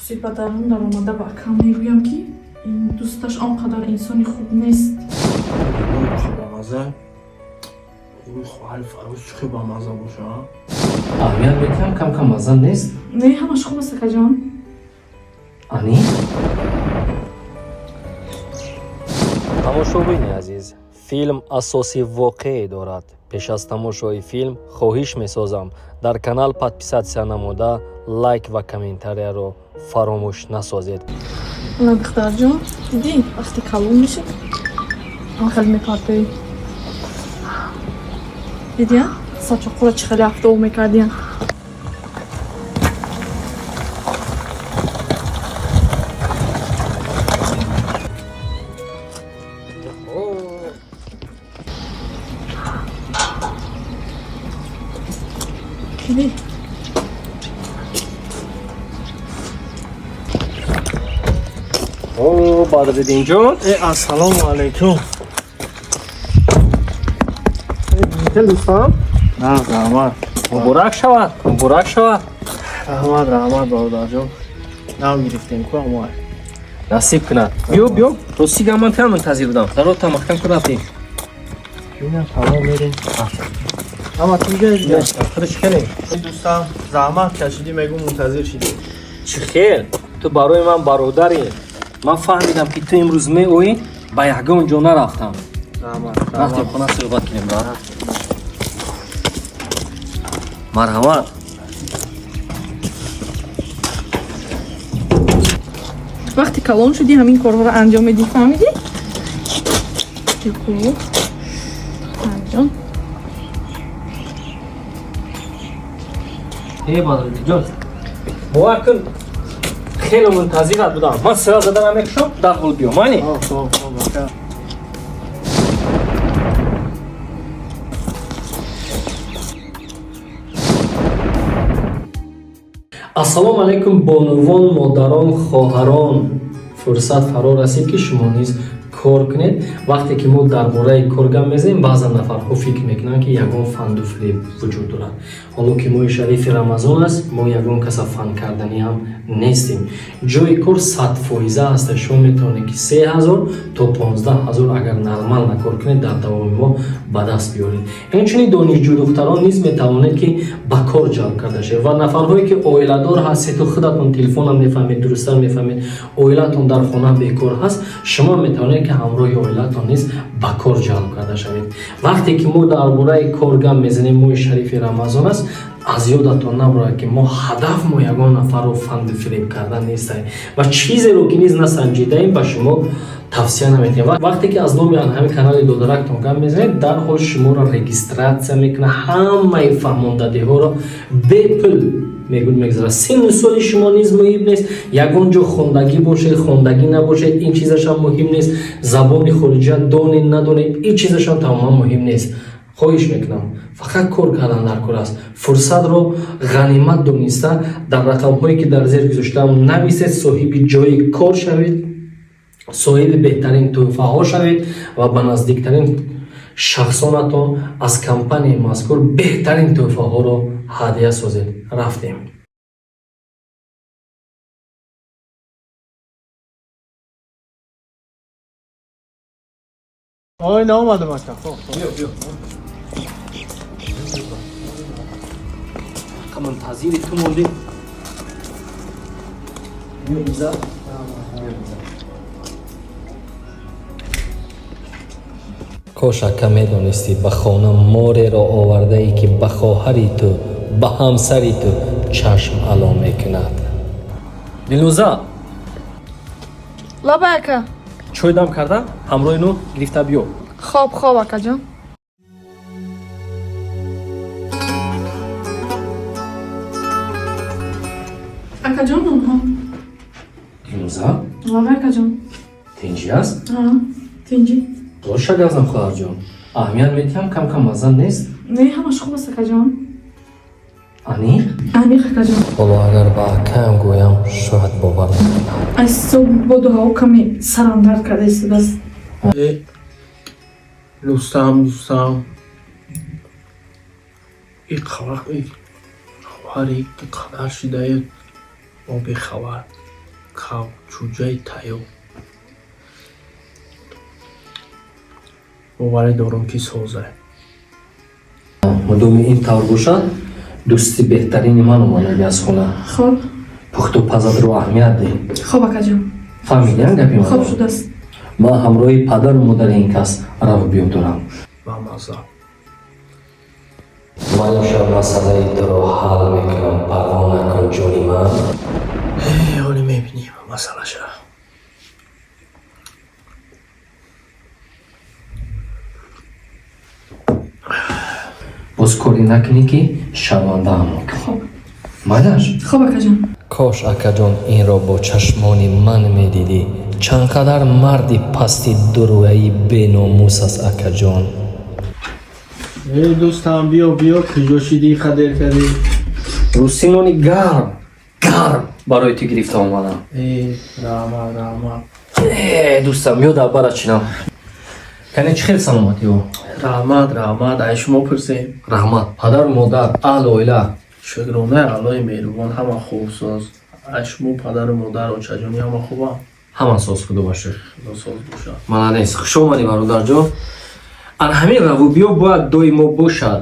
پدرم در آمده با کم میگویم که این دوستش آنقدر انسانی خوب نیست. با مزه اوی خواهر فروز چه با مزه باشه اهمیت میتیم کم مزه نیست؟ نه همش خوب است اکا جان. آنی؟ тамошобини азиз, филм асоси воқеъ дорад. пеш аз тамошои филм хоҳиш месозам дар канал подписатсия намуда лайк ва комментарияро фаромӯш насозед. نه دختر جان دیدی وقتی کلون میشه آخر میپرده دیدی ها؟ ساچا قوله چه خیلی هفته او میکردی ها؟ دیدی؟ о бадриддинҷон ассалому алайкум дӯстам раҳмат муборак шавад муборак шавад. раҳмат бародарҷон нам гирифтем ку аммо насиб кунад. биё рости гамантиам мунтазир будам. зарота махкам ку рафтем. бинам тамом мерем ама туҷа худш келем. дӯстам заҳмат кашидӣ мегӯ мунтазир шидӣ чӣ хел ту барои ман бародарӣ. ман фаҳмидам ки ту имрӯз меоӣ ба ягон ҷо нарафтам. рафтем хона суҳбат кунем. марҳамат. وقتی کلون شدی همین کارها رو انجام میدی فهمیدی؟ خوب انجام бадриддинҷон бовар кун хеле мунтазират будам. ман сира зада намекушам дарҳол биём айни. ассалому алайкум бонувон, модарон, хоҳарон. фурсат фаро расид ки шумо низ кор кунед. вақте ки мо дар бораи кор гап мезанем баъзан нафарҳо фикр мекунанд ки ягон фанду фиреб вуҷуд дорад. ҳоло ки моҳи шарифи рамазон аст, мо ягон каса фан карданӣ ҳам нестем. ҷои кор 100% аст. шумо метавонед ки 3000 то 15000 агар нормал накор кунед дар давоми мо ба даст биёред. инчунин донишҷӯ духтарон низ метавонед ки ба кор ҷалб карда шавед. ва нафарҳое ки оиладор ҳастеду худатон телефонам мефаҳмед, дурусттар мефаҳмед, оилатон дар хона бекор ҳаст, шумо метавонед ки ҳамроҳи оилатон низ ба кор ҷалб карда шавед. вақте ки мо дар бораи кор гап мезанем, моҳи шарифи рамазон аст, аз ёдатон набурад ки мо ҳадаф мо ягон нафарро фанду фиреб кардан нестаем ва чизеро ки низ насанҷидаем ба шумо тавсия наметиҳем. вақте ки аз номи анҳами канали додарактон гап мезанед, дарҳол шуморо регистратсия мекунад, ҳамаи фаҳмондадиҳоро бепул мегзарад. синну соли шумо низ муҳим нест. ягон ҷо хондагӣ бошед, хондагӣ набошед, ин чизашам муҳим нест. забони хориҷа донед надонед, ин чизашам тамоман муҳим нест. хоҳиш мекунам фақат кор кардан дар кор аст. фурсатро ғанимат дониста дар рақамҳое ки дар зер гузоштаам нависед, соҳиби ҷои кор шавед, соҳиби беҳтарин тӯҳфаҳо шавед ва ба наздиктарин шахсонатон аз компанияи мазкур беҳтарин тӯҳфаҳоро ҳадия созед. рафтем. ой наомадам ака мунтазири ту мондем. кош ака медонистӣ ба хона мореро овардаӣ ки ба хоҳари ту ба ҳамсари ту чашм ало мекунад. дилнуза лаба ака чой дам карда ҳамроҳи ну гирифта биё. خواب ака ҷон. ака ҷон онҳо дилнуза лаба ака ҷон. тинҷӣ аст? тинҷӣ боша газам хоҳарҷон. аҳамият метиҳам кам мазза нест? не ҳамаш хуб аст ака ҷон. аниқ ака ҷон. ҳоло агар ба акаям гӯям шояд бовар накунад. аз соб бодуҳао каме сарам дард карда истодааст. дӯстам ин хоҳари қадар шидаи мо бехабар кавчуҷаи тайёр. боварӣ дорам ки соза. мудоми ин тавр бошад дӯсти беҳтарини ману монагӣ аз хона. хоб пухту пазадро аҳамият диҳ. хоб акаҷон, фаҳмидиам гапи хоб ман? шудааст. ман ҳамроҳи падару модари ин кас равбиёб дорам. ба маза. ман имшаб масъалаи туро ҳал мекунам, парвона кун ҷони ман. ҳоле мебинем масъалаша. боз коре накунӣ ки шармандаам мекунӣ. хоб майдаш? хоб акаҷон. кош акаҷон инро бо чашмони ман медидӣ. чанд қадар марди пасти дуруаи беномус аст акаҷон. дӯстам биё биё куҷо шидӣ қадер кардӣ? рӯсинони гарм барои ту гирифта омадам. раҳмат. дӯстам ё дар бара чинам. кане чӣ хел саломатӣ ё? раҳмат ай шумо пурсем. раҳмат. падару модар, аҳлу оила. шукрона аллои меҳрубон ҳама хубсоз. ай шумо падару модару чаҷони ҳама хуба? ҳама соз худо бошад. худо соз бошад. маланес хуш омадӣ бародарҷон. ан ҳамин равубиё бояд доимо бошад.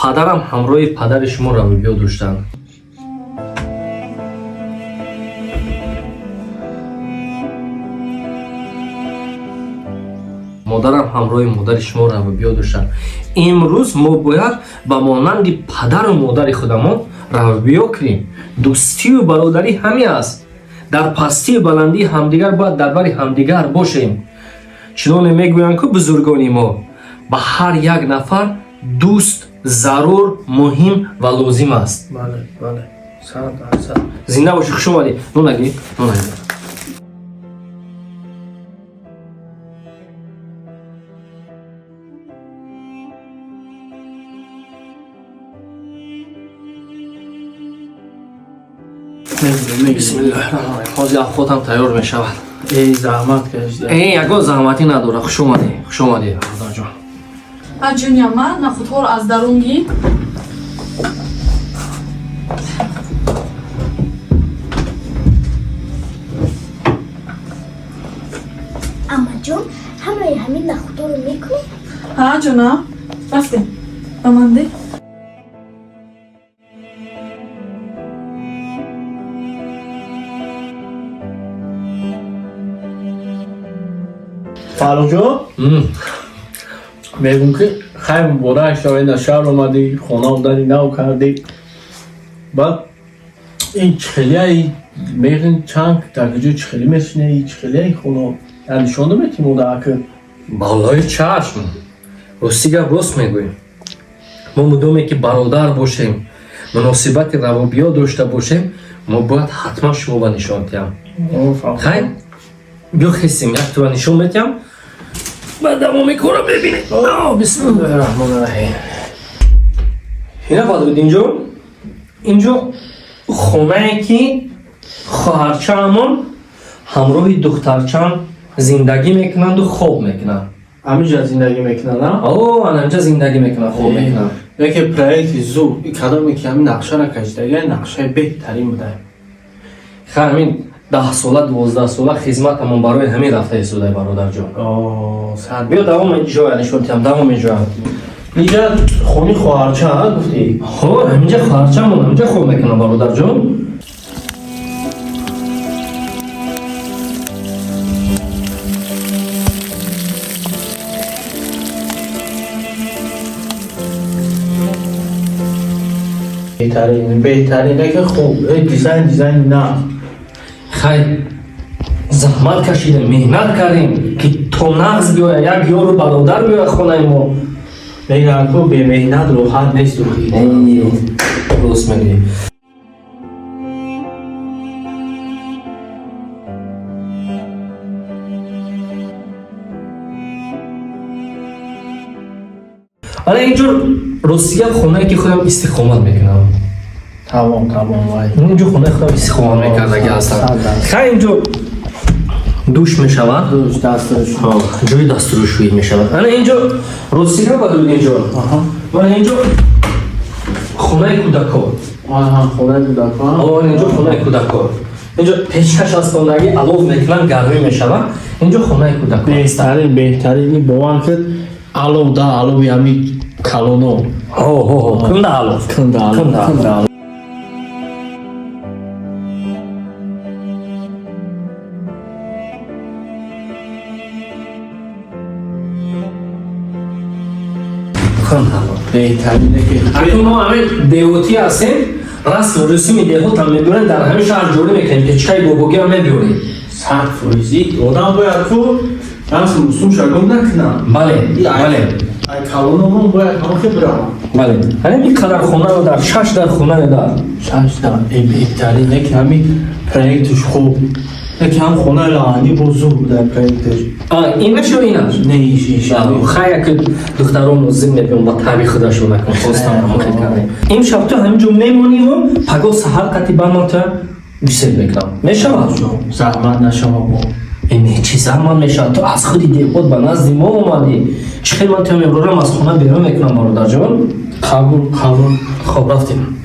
падарам ҳамроҳи падари шумо равубиё доштанд. модарам ҳамроҳи модари шумо равубиё доштанд. имрӯз мо бояд ба монанди падару модари худамон равубиё кунем. дӯстию бародарӣ ҳамин аст. дар пастию баландии ҳамдигар бояд дар бари ҳамдигар бошем. чуноне мегӯянд ку бузургони мо, ба ҳар як нафар дӯст зарур, муҳим ва лозим аст. бале. Сад. зинда бошӣ. хуш омадӣ. нунагӣ. бисмиллаҳирраҳмонирраҳим. ҳозир авқотам тайёр мешавад. заҳмат кашида. ягон заҳматӣ надора. хуш омадӣ. бародарҷон. аҷоняма нахудҳоро аз дарун гир. амаҷон ҳамаи ҳамин нахудҳоро мекунӣ? ҳа ҷона рафтем ба ман де. фаруҷон мегӯм ки хайр муборак шавед, аз шаҳр омадӣ, хона дани нав кардӣ. баъд ин чихелияи мегӯм чанг дар куҷо чихелӣ мешинӣ, чихелияи хона нишон наметӣ модаракӣ? балои чашм. рости гап рост мегӯем. мо мудоме ки бародар бошем, муносибати равобиё дошта бошем, мо бояд ҳатман шумо ба нишон диҳам. хайр биё хестем, як тура нишон медиҳам. ба давоми корам бебинед. бисмиллаҳирраҳмонирраҳим. ина фадрид инҷо хонае ки хоҳарчаамон ҳамроҳи духтарчаам зиндагӣ мекунанду хоб мекунанд. ҳаминҷа зиндагӣ мекунанд? анамҷа зиндагӣ мекунанд, хоб мекунанд. яке проекти зуд кадоме ки ҳамин нақшаро кашидаги нақшаи беҳтарин буда. ҳамин 10 сола 12 сола хизматамон барои ҳамин рафта ҳисодай бародарҷон. биё давом ҷоя нишон диҳам. давом ҷоя. инҷа хони хоҳарча гуфтӣ? ҳаминҷа хоҳарчаамон ҳаминҷа хоб мекунад бародарҷон. беҳтарин яке хуб дизайн на. хайр заҳмат кашидем, меҳнат кардем ки то нағз биёя, як ёру бародар биёя хонаи мо. мегӯянд ку бемеҳнат роҳат нест. рост мегӯӣ. вале инҷур ростига хонае ки худам истиқомат мекунам. тамом вай. инҷо хонаи худам истиқомат мекардаги ҳастам. хайр инҷо душ мешавад, ҷои дастурӯшӯӣ мешавад. ана инҷо ростига бадуд инҷо. вале инҷо хонаи кӯдакон. хонаи кӯдакон. инҷо хонаи кӯдакон. اینجا پیچکش از خونگی علوف میکنن گرمی میشوه اینجا خونه کودکان است بهترینی باور کرد الو دا الو یامی کالونو کنده علوف کنده بهترینه که اکنون ما همه دیوتی هستیم رسم و رسوم دیوت هم میبورن در همه شهر جوری میکنیم پیچکای بوبوگی هم میبوریم سخت فروزی آدم باید تو رسم رسوم شگم نکنم بله بله ای کالونو من باید هم که برام بله همین قدر خونه رو در 6 در خونه در شش تا بهترینه که همین پروژهش خوب یکم خونه لانی بزرگ در پروژهش اینش و اینش نه ایش خیلی که دختران موزیم میبین با تاریخ خودشون نکن خواستم رو خیلی کرده این شب تو همینجا میمونی و پگاه سهر قطعی برمان تا بیسید بکنم میشم زحمت نشما با این چی زمان میشه تو از خودی دیخود به نزد ما اومدی چه خیلی من تو امرورم از خونه بیرون میکنم برادر جان قبول خب رفتیم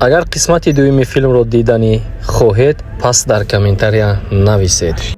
اگر قسمت دومی فیلم رو دیدنی خواهید پس در کامنتاریا نویسید